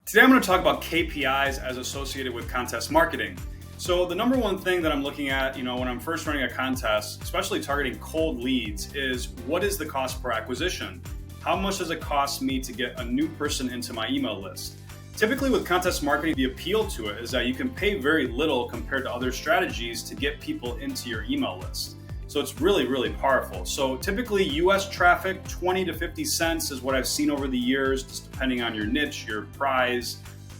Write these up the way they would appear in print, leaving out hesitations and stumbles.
Today I'm going to talk about KPIs as associated with contest marketing. So the number one thing that I'm looking at, when I'm first running a contest, especially targeting cold leads, is what is the cost per acquisition? How much does it cost me to get a new person into my email list? Typically with contest marketing, the appeal to it is that you can pay very little compared to other strategies to get people into your email list. So it's really, really powerful. So typically US traffic, 20 to 50 cents is what I've seen over the years, just depending on your niche, your prize,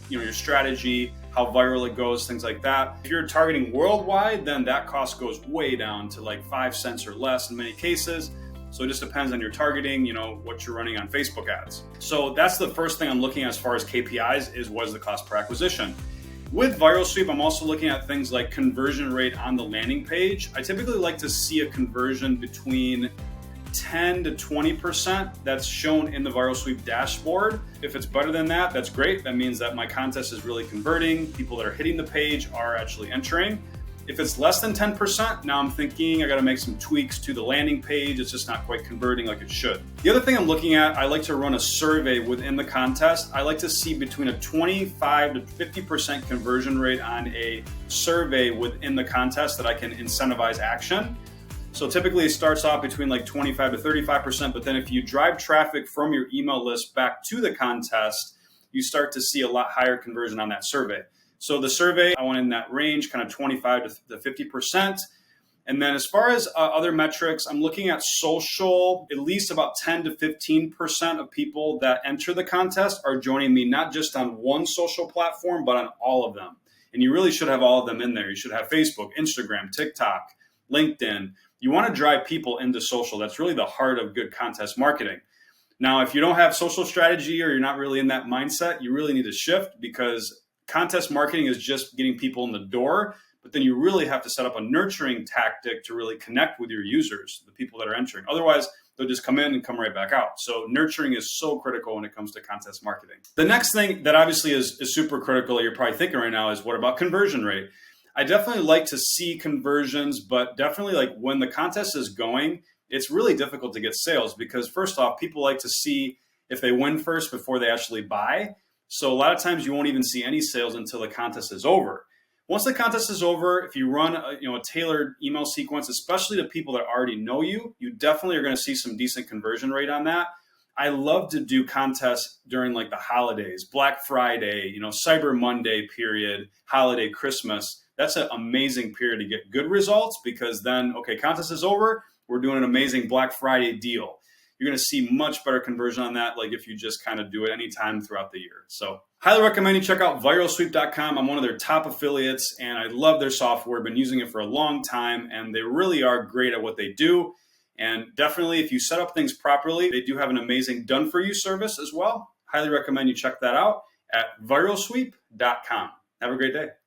your strategy, how viral it goes, things like that. If you're targeting worldwide, then that cost goes way down to like 5 cents or less in many cases. So it just depends on your targeting, what you're running on Facebook ads. So that's the first thing I'm looking at as far as KPIs is what is the cost per acquisition. With Viral Sweep, I'm also looking at things like conversion rate on the landing page. I typically like to see a conversion between 10 to 20% that's shown in the Viral Sweep dashboard. If it's better than that, that's great. That means that my contest is really converting. People that are hitting the page are actually entering. If it's less than 10%, now I'm thinking I got to make some tweaks to the landing page. It's just not quite converting like it should. The other thing I'm looking at, I like to run a survey within the contest. I like to see between a 25 to 50% conversion rate on a survey within the contest that I can incentivize action. So typically it starts off between like 25 to 35%, but then if you drive traffic from your email list back to the contest, you start to see a lot higher conversion on that survey. So the survey, I want in that range, kind of 25 to 50%. And then as far as other metrics, I'm looking at social. At least about 10 to 15% of people that enter the contest are joining me, not just on one social platform, but on all of them. And you really should have all of them in there. You should have Facebook, Instagram, TikTok, LinkedIn. You want to drive people into social. That's really the heart of good contest marketing. Now, if you don't have social strategy or you're not really in that mindset, you really need to shift, because contest marketing is just getting people in the door, but then you really have to set up a nurturing tactic to really connect with your users, the people that are entering. Otherwise, they'll just come in and come right back out. So nurturing is so critical when it comes to contest marketing. The next thing that obviously is super critical that you're probably thinking right now is, what about conversion rate? I definitely like to see conversions, but definitely like when the contest is going, it's really difficult to get sales, because first off, people like to see if they win first before they actually buy. So a lot of times you won't even see any sales until the contest is over. Once the contest is over, if you run a tailored email sequence, especially to people that already know you, you definitely are going to see some decent conversion rate on that. I love to do contests during like the holidays, Black Friday, Cyber Monday period, holiday, Christmas. That's an amazing period to get good results, because then, okay, contest is over, we're doing an amazing Black Friday deal. You're going to see much better conversion on that, like if you just kind of do it anytime throughout the year. So highly recommend you check out viralsweep.com. I'm one of their top affiliates, and I love their software. Been using it for a long time, and they really are great at what they do. And definitely, if you set up things properly, they do have an amazing done-for-you service as well. Highly recommend you check that out at viralsweep.com. Have a great day.